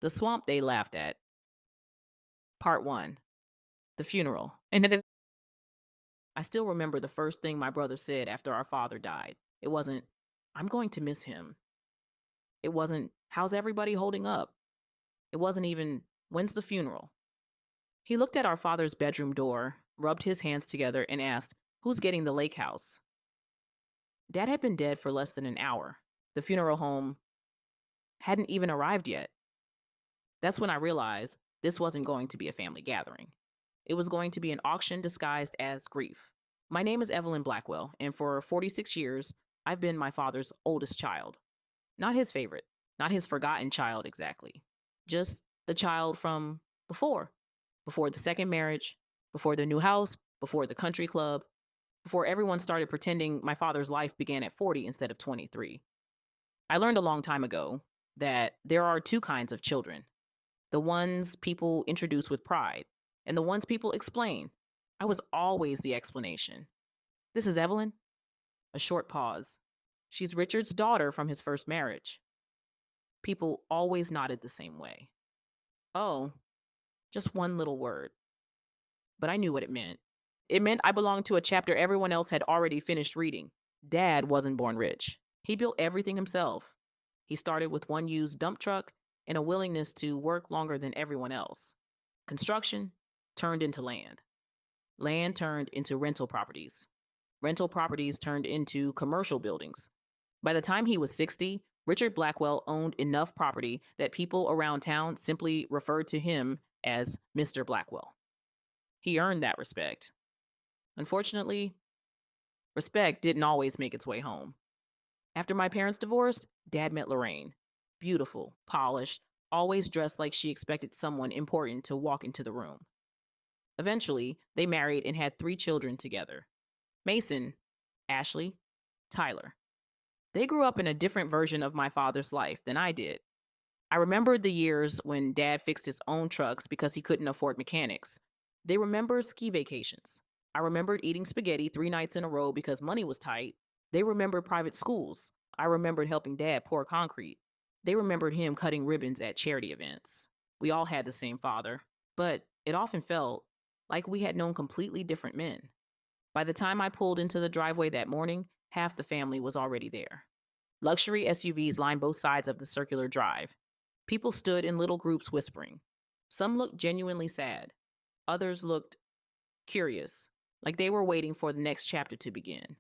The swamp they laughed at. Part 1. The funeral. And then I still remember the first thing my brother said after our father died. It wasn't, "I'm going to miss him." It wasn't, "How's everybody holding up?" It wasn't even, "When's the funeral?" He looked at our father's bedroom door, rubbed his hands together, and asked, "Who's getting the lake house?" Dad had been dead for less than an hour. The funeral home hadn't even arrived yet. That's when I realized this wasn't going to be a family gathering. It was going to be an auction disguised as grief. My name is Evelyn Blackwell, and for 46 years, I've been my father's oldest child. Not his favorite, not his forgotten child exactly. Just the child from before the second marriage, before the new house, before the country club, before everyone started pretending my father's life began at 40 instead of 23. I learned a long time ago that there are two kinds of children: the ones people introduce with pride, and the ones people explain. I was always the explanation. "This is Evelyn." A short pause. "She's Richard's daughter from his first marriage." People always nodded the same way. Oh, just one little word. But I knew what it meant. It meant I belonged to a chapter everyone else had already finished reading. Dad wasn't born rich. He built everything himself. He started with one used dump truck and a willingness to work longer than everyone else. Construction turned into land. Land turned into rental properties. Rental properties turned into commercial buildings. By the time he was 60, Richard Blackwell owned enough property that people around town simply referred to him as Mr. Blackwell. He earned that respect. Unfortunately, respect didn't always make its way home. After my parents divorced, Dad met Lorraine. Beautiful, polished, always dressed like she expected someone important to walk into the room. Eventually, they married and had 3 children together: Mason, Ashley, Tyler. They grew up in a different version of my father's life than I did. I remembered the years when Dad fixed his own trucks because he couldn't afford mechanics. They remembered ski vacations. I remembered eating spaghetti 3 nights in a row because money was tight. They remembered private schools. I remembered helping Dad pour concrete. They remembered him cutting ribbons at charity events. We all had the same father, but it often felt like we had known completely different men. By the time I pulled into the driveway that morning, half the family was already there. Luxury SUVs lined both sides of the circular drive. People stood in little groups whispering. Some looked genuinely sad. Others looked curious, like they were waiting for the next chapter to begin.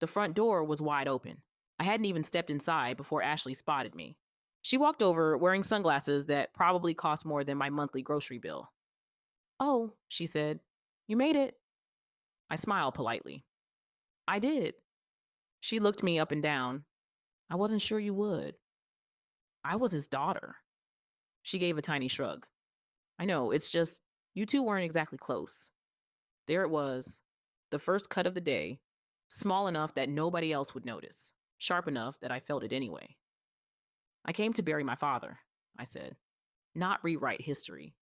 The front door was wide open. I hadn't even stepped inside before Ashley spotted me. She walked over wearing sunglasses that probably cost more than my monthly grocery bill. "Oh," she said, "you made it." I smiled politely. "I did." She looked me up and down. "I wasn't sure you would." I was his daughter. She gave a tiny shrug. "I know, it's just, you two weren't exactly close." There it was, the first cut of the day, small enough that nobody else would notice, sharp enough that I felt it anyway. "I came to bury my father," I said, "not rewrite history."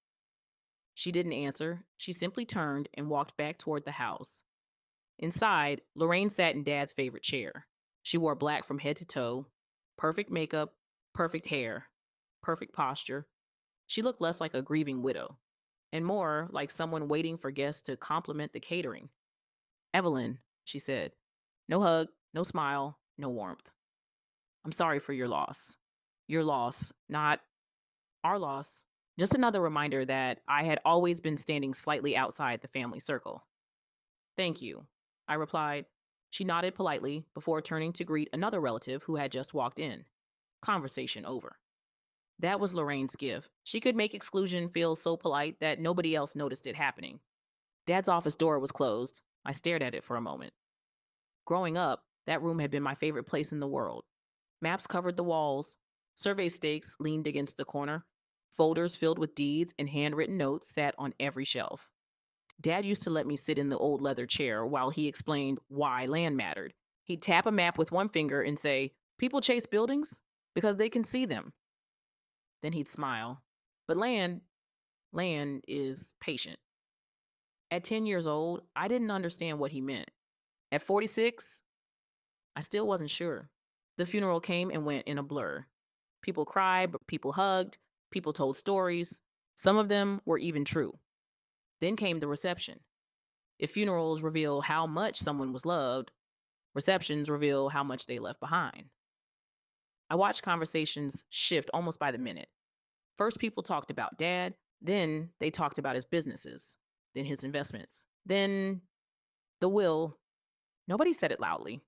She didn't answer. She simply turned and walked back toward the house. Inside, Lorraine sat in Dad's favorite chair. She wore black from head to toe, perfect makeup, perfect hair, perfect posture. She looked less like a grieving widow and more like someone waiting for guests to compliment the catering. "Evelyn," she said. No hug, no smile, no warmth. "I'm sorry for your loss." Your loss, not our loss. Just another reminder that I had always been standing slightly outside the family circle. "Thank you," I replied. She nodded politely before turning to greet another relative who had just walked in. Conversation over. That was Lorraine's gift. She could make exclusion feel so polite that nobody else noticed it happening. Dad's office door was closed. I stared at it for a moment. Growing up, that room had been my favorite place in the world. Maps covered the walls. Survey stakes leaned against the corner. Folders filled with deeds and handwritten notes sat on every shelf. Dad used to let me sit in the old leather chair while he explained why land mattered. He'd tap a map with one finger and say, "People chase buildings because they can see them." Then he'd smile. "But land is patient." At 10 years old, I didn't understand what he meant. At 46, I still wasn't sure. The funeral came and went in a blur. People cried, but people hugged. People told stories. Some of them were even true. Then came the reception. If funerals reveal how much someone was loved, receptions reveal how much they left behind. I watched conversations shift almost by the minute. First, people talked about dad, then, they talked about his businesses, then his investments, then the will. Nobody said it loudly,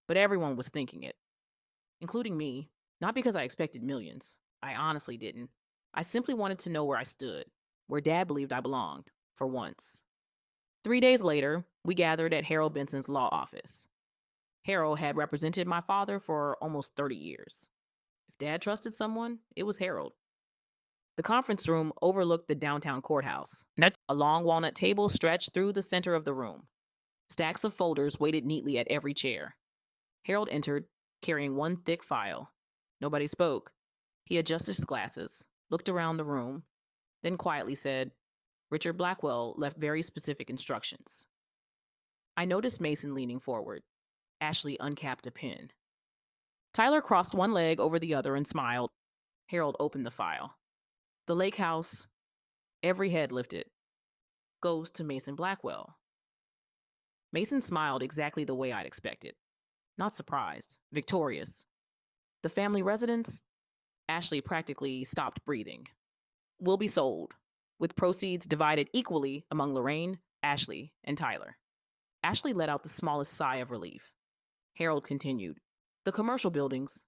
but everyone was thinking it, including me, not because I expected millions. I honestly didn't. I simply wanted to know where I stood, where dad believed I belonged, for once. 3 days later, we gathered at Harold Benson's law office. Harold had represented my father for almost 30 years. If dad trusted someone, it was Harold. The conference room overlooked the downtown courthouse. A long walnut table stretched through the center of the room. Stacks of folders waited neatly at every chair. Harold entered, carrying one thick file. Nobody spoke. He adjusted his glasses, looked around the room, then quietly said, "Richard Blackwell left very specific instructions." I noticed Mason leaning forward. Ashley uncapped a pen. Tyler crossed one leg over the other and smiled. Harold opened the file. The lake house, every head lifted, goes to Mason Blackwell. Mason smiled exactly the way I'd expected. Not surprised, victorious. The family residence, Ashley practically stopped breathing. Will be sold, with proceeds divided equally among Lorraine, Ashley, and Tyler. Ashley let out the smallest sigh of relief. Harold continued. The commercial buildings,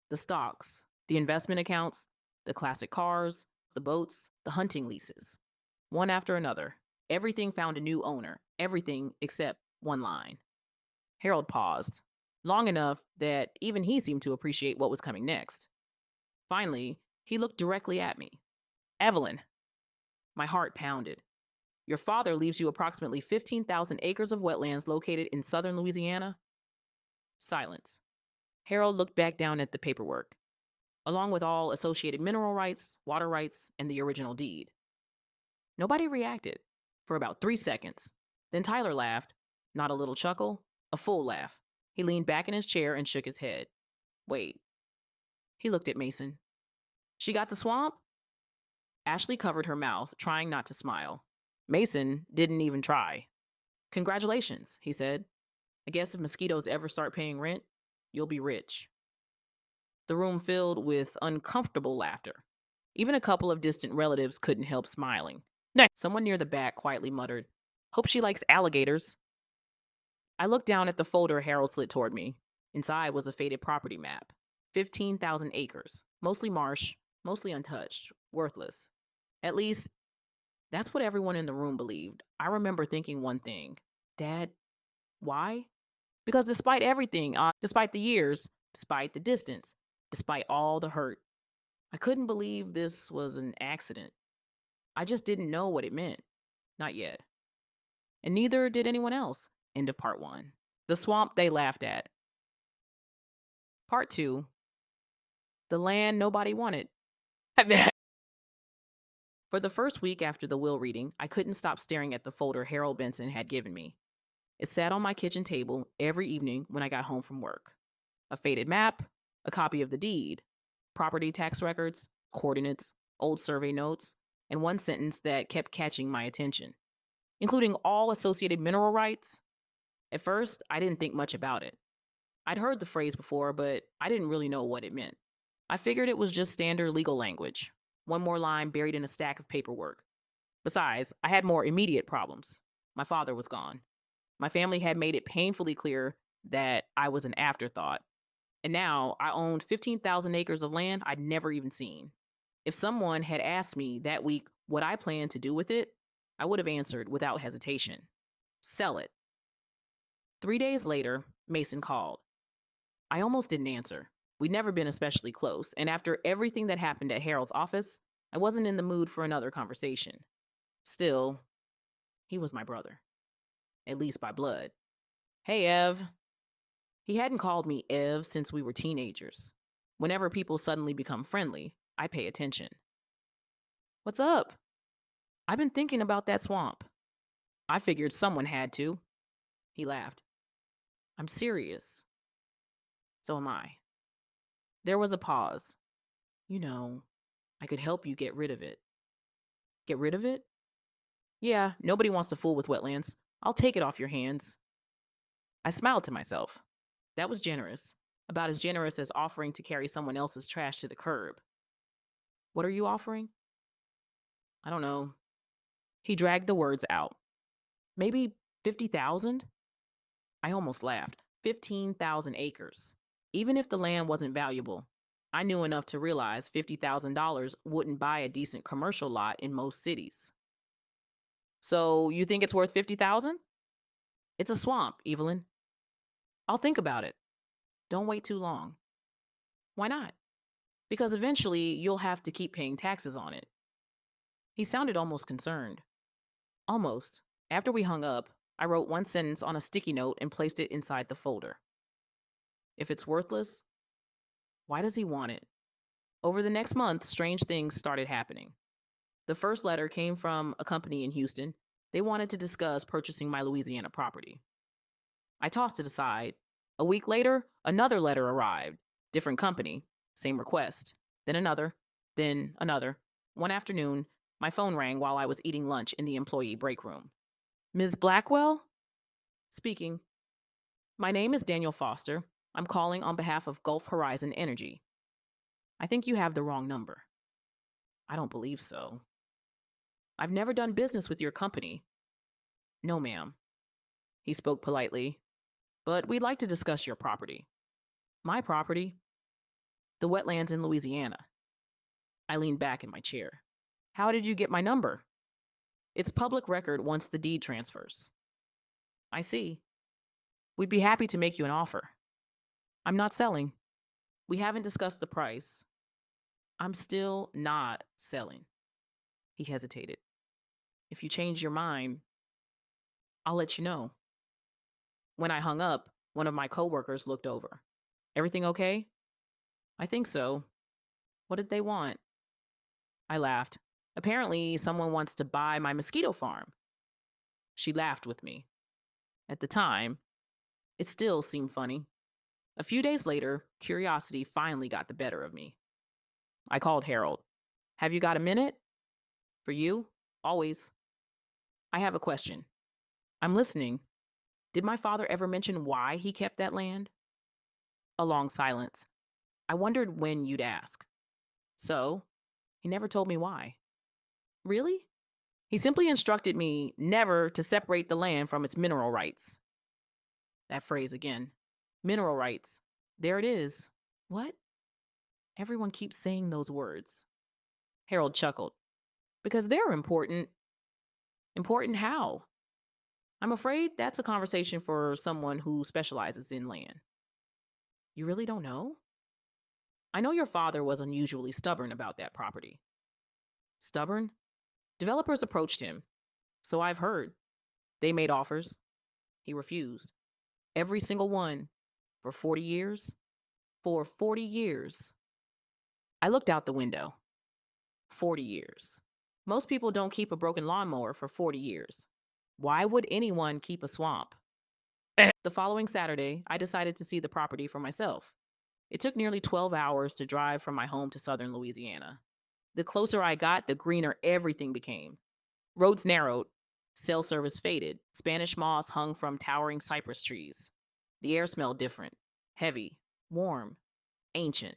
the stocks, the investment accounts, the classic cars, the boats, the hunting leases. One after another, everything found a new owner, everything except one line. Harold paused, long enough that even he seemed to appreciate what was coming next. Finally, he looked directly at me. "Evelyn." My heart pounded. "Your father leaves you approximately 15,000 acres of wetlands located in southern Louisiana?" Silence. Harold looked back down at the paperwork, along with all associated mineral rights, water rights, and the original deed. Nobody reacted for about 3 seconds. Then Tyler laughed, not a little chuckle, a full laugh. He leaned back in his chair and shook his head. "Wait." He looked at Mason. "She got the swamp?" Ashley covered her mouth, trying not to smile. Mason didn't even try. "Congratulations," he said. "I guess if mosquitoes ever start paying rent, you'll be rich." The room filled with uncomfortable laughter. Even a couple of distant relatives couldn't help smiling. Someone near the back quietly muttered, "Hope she likes alligators." I looked down at the folder Harold slid toward me. Inside was a faded property map. 15,000 acres, mostly marsh, mostly untouched, worthless. At least, that's what everyone in the room believed. I remember thinking one thing. Dad, why? Because despite everything, despite the years, despite the distance, despite all the hurt, I couldn't believe this was an accident. I just didn't know what it meant. Not yet. And neither did anyone else. End of part 1. The swamp they laughed at. Part 2. The land nobody wanted. For the first week after the will reading, I couldn't stop staring at the folder Harold Benson had given me. It sat on my kitchen table every evening when I got home from work. A faded map, a copy of the deed, property tax records, coordinates, old survey notes, and one sentence that kept catching my attention, including all associated mineral rights. At first, I didn't think much about it. I'd heard the phrase before, but I didn't really know what it meant. I figured it was just standard legal language, one more line buried in a stack of paperwork. Besides, I had more immediate problems. My father was gone. My family had made it painfully clear that I was an afterthought. And now I owned 15,000 acres of land I'd never even seen. If someone had asked me that week what I planned to do with it, I would have answered without hesitation: sell it. 3 days later, Mason called. I almost didn't answer. We'd never been especially close, and after everything that happened at Harold's office, I wasn't in the mood for another conversation. Still, he was my brother, at least by blood. "Hey, Ev." He hadn't called me Ev since we were teenagers. Whenever people suddenly become friendly, I pay attention. "What's up?" "I've been thinking about that swamp." "I figured someone had to." He laughed. "I'm serious." "So am I." There was a pause. "You know, I could help you get rid of it. Get rid of it? Yeah, nobody wants to fool with wetlands. I'll take it off your hands. I smiled to myself. That was generous. About as generous as offering to carry someone else's trash to the curb. What are you offering? I don't know. He dragged the words out. Maybe 50,000? I almost laughed. 15,000 acres. Even if the land wasn't valuable, I knew enough to realize $50,000 wouldn't buy a decent commercial lot in most cities. So, you think it's worth 50,000? It's a swamp, Evelyn. I'll think about it. Don't wait too long. Why not? Because eventually you'll have to keep paying taxes on it. He sounded almost concerned. Almost. After we hung up, I wrote one sentence on a sticky note and placed it inside the folder. If it's worthless, why does he want it? Over the next month, strange things started happening. The first letter came from a company in Houston. They wanted to discuss purchasing my Louisiana property. I tossed it aside. A week later, another letter arrived. Different company, same request. Then another, then another. One afternoon, my phone rang while I was eating lunch in the employee break room. Ms. Blackwell? Speaking. My name is Daniel Foster. I'm calling on behalf of Gulf Horizon Energy. I think you have the wrong number. I don't believe so. I've never done business with your company. No, ma'am. He spoke politely. But we'd like to discuss your property. My property? The wetlands in Louisiana. I leaned back in my chair. How did you get my number? It's public record once the deed transfers. I see. We'd be happy to make you an offer. I'm not selling. We haven't discussed the price. I'm still not selling. He hesitated. If you change your mind, I'll let you know. When I hung up, one of my coworkers looked over. Everything okay? I think so. What did they want? I laughed. Apparently, someone wants to buy my mosquito farm. She laughed with me. At the time, it still seemed funny. A few days later, curiosity finally got the better of me. I called Harold. Have you got a minute? For you? Always. I have a question. I'm listening. Did my father ever mention why he kept that land? A long silence. I wondered when you'd ask. So, he never told me why. Really? He simply instructed me never to separate the land from its mineral rights. That phrase again. Mineral rights. There it is. What? Everyone keeps saying those words. Harold chuckled. Because they're important. Important how? I'm afraid that's a conversation for someone who specializes in land. You really don't know? I know your father was unusually stubborn about that property. Stubborn? Developers approached him. So I've heard. They made offers. He refused. Every single one. For 40 years? For 40 years. I looked out the window. 40 years. Most people don't keep a broken lawnmower for 40 years. Why would anyone keep a swamp? The following Saturday, I decided to see the property for myself. It took nearly 12 hours to drive from my home to southern Louisiana. The closer I got, the greener everything became. Roads narrowed. Cell service faded. Spanish moss hung from towering cypress trees. The air smelled different. Heavy. Warm. Ancient.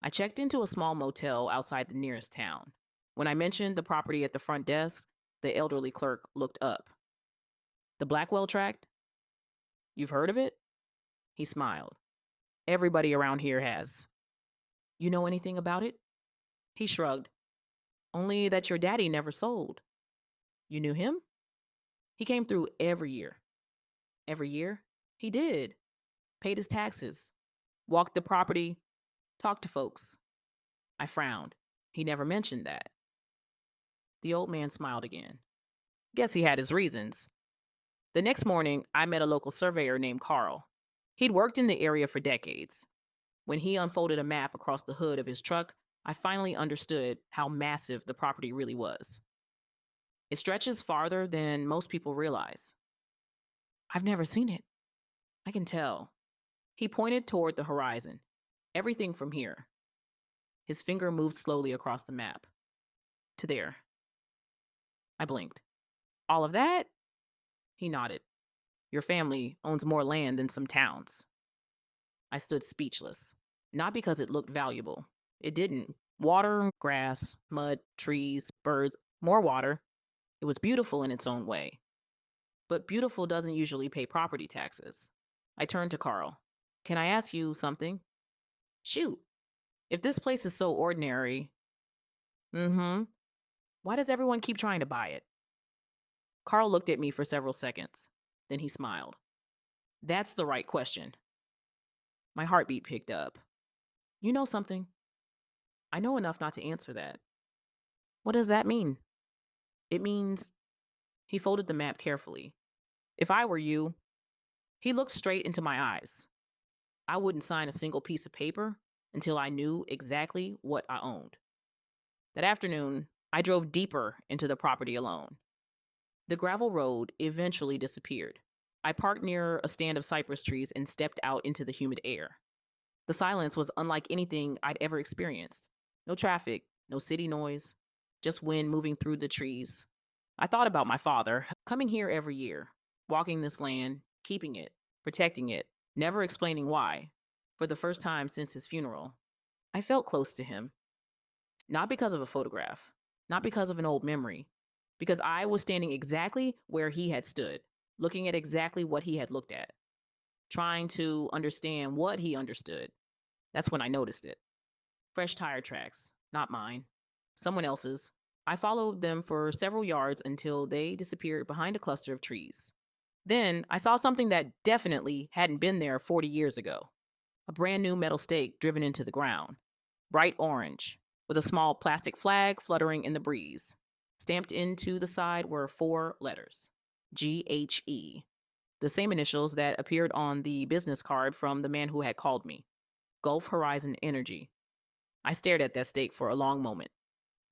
I checked into a small motel outside the nearest town. When I mentioned the property at the front desk, the elderly clerk looked up. The Blackwell tract? You've heard of it? He smiled. Everybody around here has. You know anything about it? He shrugged. Only that your daddy never sold. You knew him? He came through every year. Every year? He did. Paid his taxes. Walked the property. Talked to folks. I frowned. He never mentioned that. The old man smiled again. Guess he had his reasons. The next morning, I met a local surveyor named Carl. He'd worked in the area for decades. When he unfolded a map across the hood of his truck, I finally understood how massive the property really was. It stretches farther than most people realize. I've never seen it. I can tell. He pointed toward the horizon. Everything from here. His finger moved slowly across the map. To there. I blinked. All of that? He nodded. Your family owns more land than some towns. I stood speechless. Not because it looked valuable. It didn't. Water, grass, mud, trees, birds, more water. It was beautiful in its own way. But beautiful doesn't usually pay property taxes. I turned to Carl. Can I ask you something? Shoot. If this place is so ordinary, why does everyone keep trying to buy it? Carl looked at me for several seconds. Then he smiled. That's the right question. My heartbeat picked up. You know something? I know enough not to answer that. What does that mean? It means he folded the map carefully. If I were you, he looked straight into my eyes. I wouldn't sign a single piece of paper until I knew exactly what I owned. That afternoon, I drove deeper into the property alone. The gravel road eventually disappeared. I parked near a stand of cypress trees and stepped out into the humid air. The silence was unlike anything I'd ever experienced. No traffic, no city noise, just wind moving through the trees. I thought about my father, coming here every year, walking this land, keeping it, protecting it, never explaining why. For the first time since his funeral, I felt close to him. Not because of a photograph, not because of an old memory, because I was standing exactly where he had stood, looking at exactly what he had looked at, trying to understand what he understood. That's when I noticed it. Fresh tire tracks, not mine, someone else's. I followed them for several yards until they disappeared behind a cluster of trees. Then I saw something that definitely hadn't been there 40 years ago. A brand new metal stake driven into the ground, bright orange, with a small plastic flag fluttering in the breeze. Stamped into the side were 4 letters, GHE, the same initials that appeared on the business card from the man who had called me. Gulf Horizon Energy. I stared at that stake for a long moment.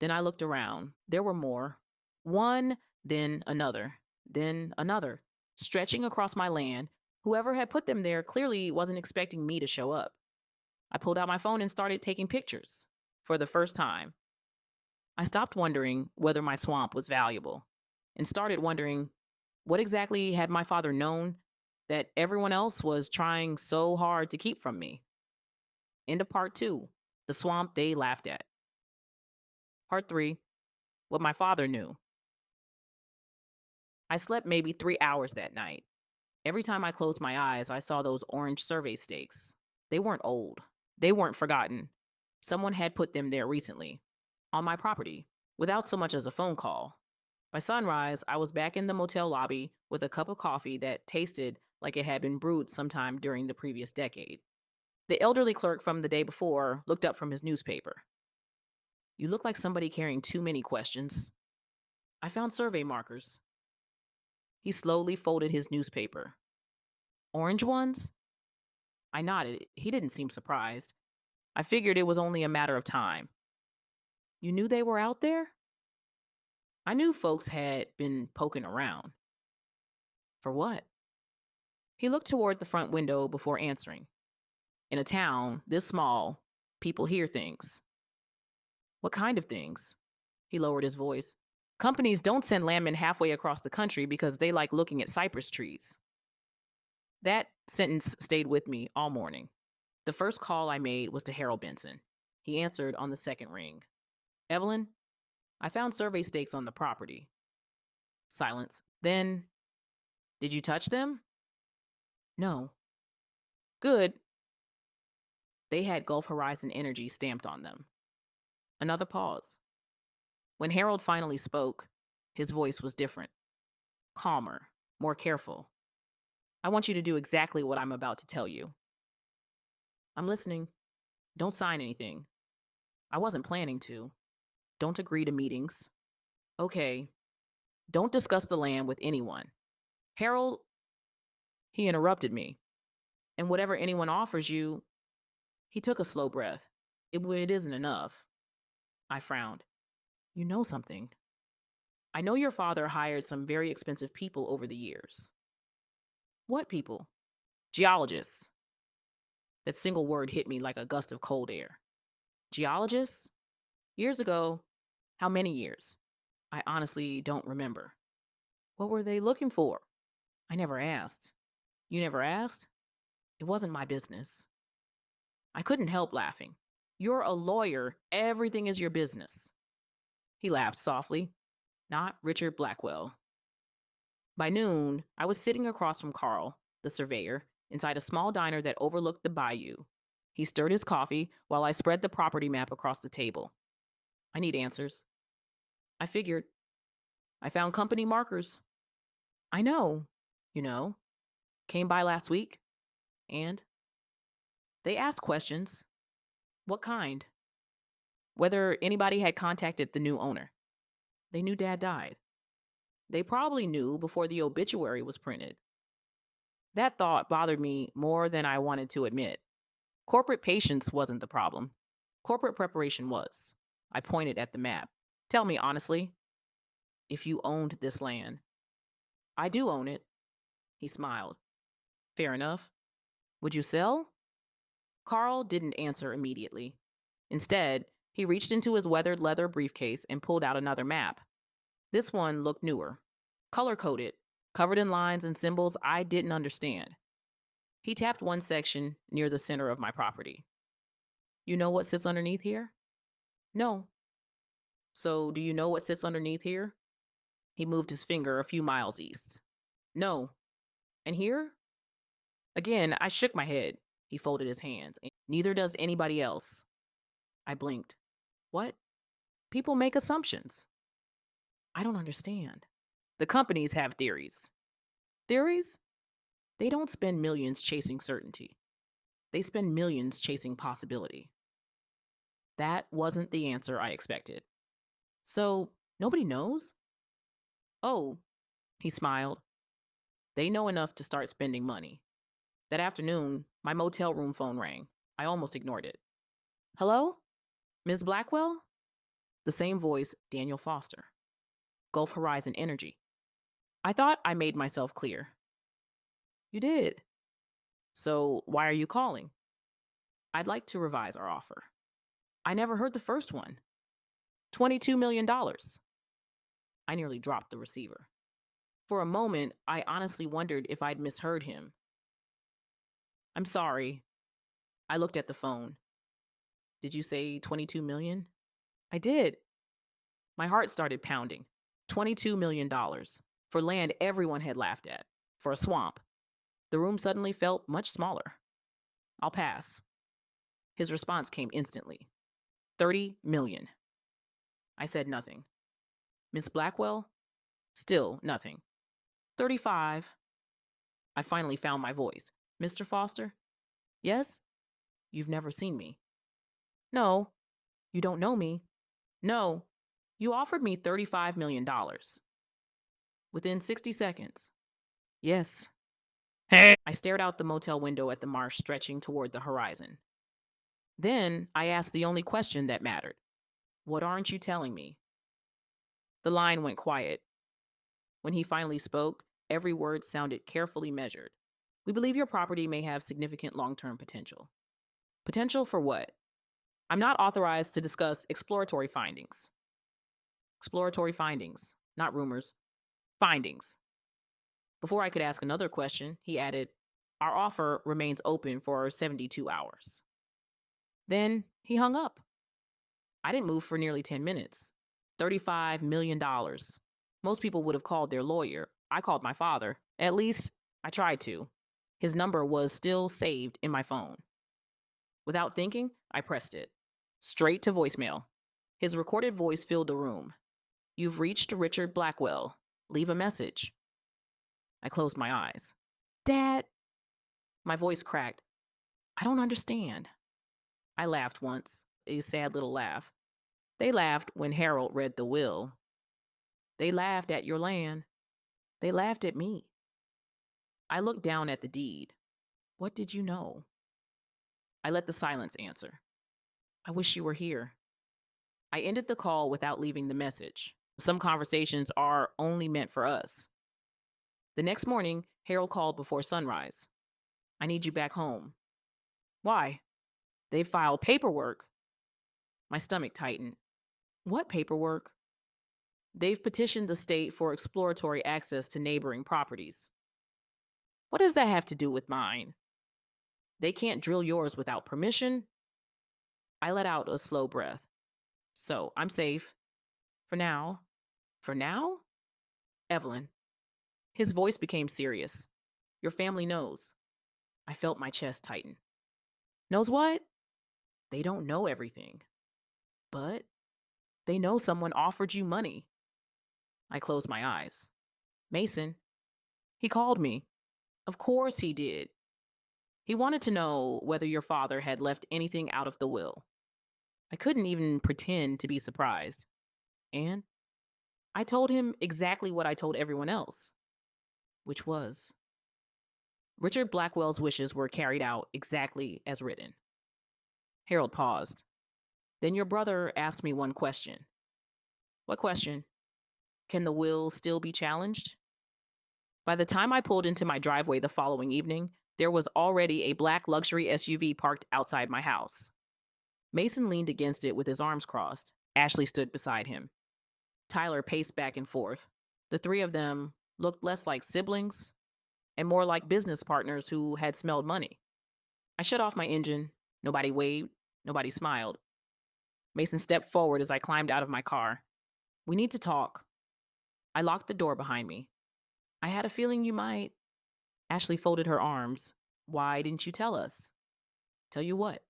Then I looked around. There were more. One, then another, stretching across my land. Whoever had put them there clearly wasn't expecting me to show up. I pulled out my phone and started taking pictures. For the first time, I stopped wondering whether my swamp was valuable and started wondering what exactly had my father known that everyone else was trying so hard to keep from me. End of part 2. The swamp they laughed at. Part 3. What my father knew. I slept maybe 3 hours that night. Every time I closed my eyes, I saw those orange survey stakes. They weren't old. They weren't forgotten. Someone had put them there recently, on my property, without so much as a phone call. By sunrise, I was back in the motel lobby with a cup of coffee that tasted like it had been brewed sometime during the previous decade. The elderly clerk from the day before looked up from his newspaper. You look like somebody carrying too many questions. I found survey markers. He slowly folded his newspaper. Orange ones? I nodded. He didn't seem surprised. I figured it was only a matter of time. You knew they were out there? I knew folks had been poking around. For what? He looked toward the front window before answering. In a town this small, people hear things. What kind of things? He lowered his voice. Companies don't send landmen halfway across the country because they like looking at cypress trees. That sentence stayed with me all morning. The first call I made was to Harold Benson. He answered on the second ring. Evelyn, I found survey stakes on the property. Silence. Then, did you touch them? No. Good. They had Gulf Horizon Energy stamped on them. Another pause. When Harold finally spoke, his voice was different, calmer, more careful. I want you to do exactly what I'm about to tell you. I'm listening. Don't sign anything. I wasn't planning to. Don't agree to meetings. Okay. Don't discuss the land with anyone. Harold, he interrupted me. And whatever anyone offers you, he took a slow breath. It isn't enough. I frowned. You know something. I know your father hired some very expensive people over the years. What people? Geologists. That single word hit me like a gust of cold air. Geologists? Years ago. How many years? I honestly don't remember. What were they looking for? I never asked. You never asked? It wasn't my business. I couldn't help laughing. You're a lawyer. Everything is your business. He laughed softly. Not Richard Blackwell. By noon, I was sitting across from Carl, the surveyor, inside a small diner that overlooked the bayou. He stirred his coffee while I spread the property map across the table. I need answers. I figured. I found company markers. I know. You know. Came by last week. And they asked questions. What kind? Whether anybody had contacted the new owner. They knew Dad died. They probably knew before the obituary was printed. That thought bothered me more than I wanted to admit. Corporate patience wasn't the problem. Corporate preparation was. I pointed at the map. Tell me honestly, if you owned this land. I do own it. He smiled. Fair enough. Would you sell? Carl didn't answer immediately. Instead, he reached into his weathered leather briefcase and pulled out another map. This one looked newer, color coded, covered in lines and symbols I didn't understand. He tapped one section near the center of my property. You know what sits underneath here? No. So, do you know what sits underneath here? He moved his finger a few miles east. No. And here? Again, I shook my head. He folded his hands. Neither does anybody else. I blinked. What? People make assumptions. I don't understand. The companies have theories. Theories? They don't spend millions chasing certainty. They spend millions chasing possibility. That wasn't the answer I expected. So, nobody knows? Oh, he smiled. They know enough to start spending money. That afternoon, my motel room phone rang. I almost ignored it. Hello? Ms. Blackwell? The same voice, Daniel Foster. Gulf Horizon Energy. I thought I made myself clear. You did. So, why are you calling? I'd like to revise our offer. I never heard the first one. $22 million. I nearly dropped the receiver. For a moment, I honestly wondered if I'd misheard him. I'm sorry. I looked at the phone. Did you say 22 million? I did. My heart started pounding. $22 million for land everyone had laughed at, for a swamp. The room suddenly felt much smaller. I'll pass. His response came instantly. 30 million. I said nothing. Miss Blackwell? Still nothing. 35. I finally found my voice. Mr. Foster? Yes? You've never seen me. No. You don't know me. No. You offered me $35 million. Within 60 seconds. Yes. Hey. I stared out the motel window at the marsh stretching toward the horizon. Then I asked the only question that mattered. What aren't you telling me? The line went quiet. When he finally spoke, every word sounded carefully measured. We believe your property may have significant long-term potential. Potential for what? I'm not authorized to discuss exploratory findings. Exploratory findings, not rumors. Findings. Before I could ask another question, he added, our offer remains open for 72 hours. Then he hung up. I didn't move for nearly 10 minutes. $35 million. Most people would have called their lawyer. I called my father. At least, I tried to. His number was still saved in my phone. Without thinking, I pressed it. Straight to voicemail. His recorded voice filled the room. You've reached Richard Blackwell. Leave a message. I closed my eyes. Dad. My voice cracked. I don't understand. I laughed once, a sad little laugh. They laughed when Harold read the will. They laughed at your land. They laughed at me. I looked down at the deed. What did you know? I let the silence answer. I wish you were here. I ended the call without leaving the message. Some conversations are only meant for us. The next morning, Harold called before sunrise. I need you back home. Why? They filed paperwork. My stomach tightened. What paperwork? They've petitioned the state for exploratory access to neighboring properties. What does that have to do with mine? They can't drill yours without permission? I let out a slow breath. So I'm safe. For now. For now? Evelyn. His voice became serious. Your family knows. I felt my chest tighten. Knows what? They don't know everything. But they know someone offered you money. I closed my eyes. Mason. He called me. Of course he did. He wanted to know whether your father had left anything out of the will. I couldn't even pretend to be surprised. And I told him exactly what I told everyone else, which was Richard Blackwell's wishes were carried out exactly as written. Harold paused. Then your brother asked me one question. What question? Can the will still be challenged? By the time I pulled into my driveway the following evening, there was already a black luxury SUV parked outside my house. Mason leaned against it with his arms crossed. Ashley stood beside him. Tyler paced back and forth. The three of them looked less like siblings and more like business partners who had smelled money. I shut off my engine. Nobody waved. Nobody smiled. Mason stepped forward as I climbed out of my car. We need to talk. I locked the door behind me. I had a feeling you might. Ashley folded her arms. Why didn't you tell us? Tell you what?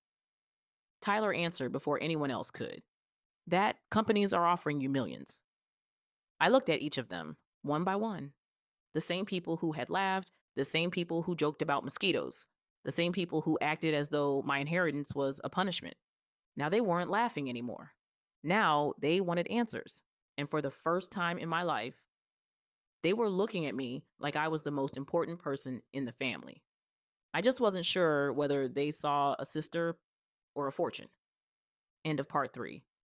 Tyler answered before anyone else could. That companies are offering you millions. I looked at each of them, one by one. The same people who had laughed, the same people who joked about mosquitoes, the same people who acted as though my inheritance was a punishment. Now they weren't laughing anymore. Now they wanted answers. And for the first time in my life, they were looking at me like I was the most important person in the family. I just wasn't sure whether they saw a sister or a fortune. End of part 3.